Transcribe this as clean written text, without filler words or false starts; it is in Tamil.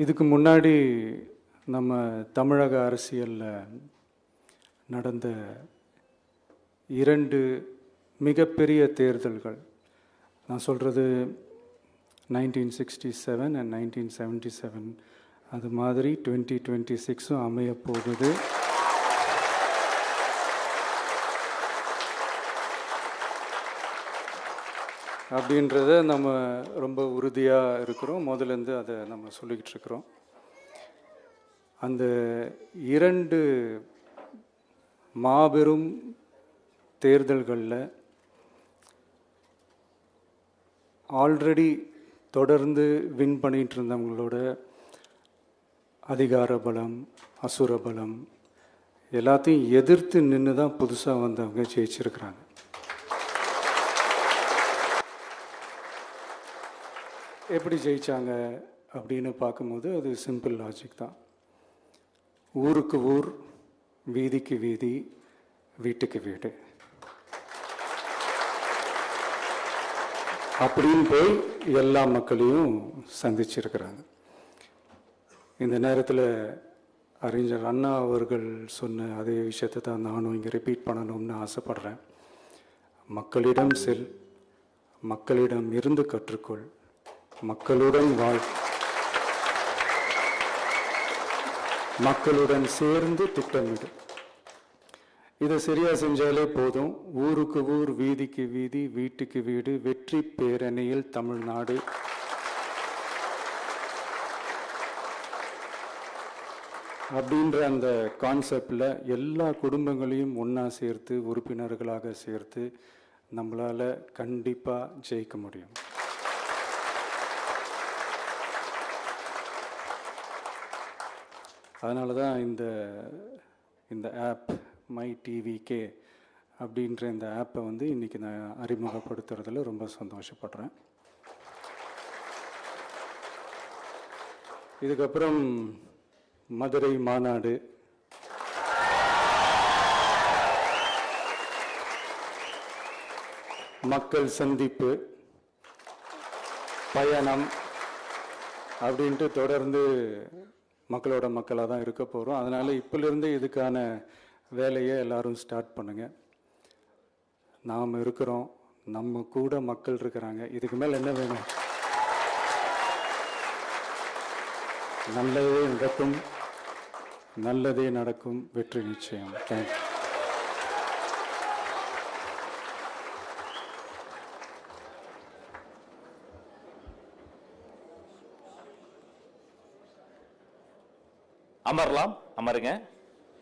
இதுக்கு முன்னாடி நம்ம தமிழக அரசியலில் நடந்த 2 மிகப்பெரிய தேர்தல்கள், நான் சொல்கிறது 1967 and 1977, அது மாதிரி 2026 அமைய போகுது. அப்படின்றத நம்ம ரொம்ப உறுதியாக இருக்கிறோம். முதலேருந்து அதை நம்ம சொல்லிக்கிட்டு இருக்கிறோம். அந்த 2 மாபெரும் தேர்தல்களில் ஆல்ரெடி தொடர்ந்து வின் பண்ணிகிட்டு இருந்தவங்களோட அதிகார பலம், அசுர பலம் எல்லாத்தையும் எதிர்த்து நின்று தான் புதுசாக வந்தவங்க ஜெயிச்சிருக்கிறாங்க. எப்படி ஜெயித்தாங்க அப்படின்னு பார்க்கும்போது அது சிம்பிள் லாஜிக் தான். ஊருக்கு ஊர், வீதிக்கு வீதி, வீட்டுக்கு வீடு அப்படின்னு போய் எல்லா மக்களையும் சந்திச்சிருக்கிறாங்க. இந்த நேரத்தில் அறிஞர் அண்ணா அவர்கள் சொன்ன அதே விஷயத்தை தான் நானும் இங்கே ரிப்பீட் பண்ணணும்னு ஆசைப்படுறேன். மக்களிடம் செல், மக்களிடம் இருந்து கற்றுக்கொள், மக்களுடன் வாழ், மக்களுடன் சேர்ந்து திட்டமிடு. இதை சரியாக செஞ்சாலே போதும். ஊருக்கு ஊர், வீதிக்கு வீதி, வீட்டுக்கு வீடு, வெற்றி பேரணியில் தமிழ்நாடு. அப்படின்ற அந்த கான்செப்டில் எல்லா குடும்பங்களையும் ஒன்றா சேர்த்து, உறுப்பினர்களாக சேர்த்து நம்மளால் கண்டிப்பாக ஜெயிக்க முடியும். அதனால தான் இந்த ஆப் மை டிவிகே அப்படின்ற இந்த ஆப்பை இன்றைக்கி நான் அறிமுகப்படுத்துறதுல ரொம்ப சந்தோஷப்படுறேன். இதுக்கப்புறம் மதுரை மாநாடு, மக்கள் சந்திப்பு, பயணம் அப்படின்ட்டு தொடர்ந்து மக்களோட மக்களாக தான் இருக்க போகிறோம். அதனால் இப்போலேருந்தே இதுக்கான வேலையை எல்லோரும் ஸ்டார்ட் பண்ணுங்கள். நாம் இருக்கிறோம், நம்ம கூட மக்கள் இருக்கிறாங்க. இதுக்கு மேலே என்ன வேணும்? நல்லதே நடக்கும், நல்லதே நடக்கும், வெற்றி நிச்சயம். தேங்க்யூ. அமரலாம், அமருங்க.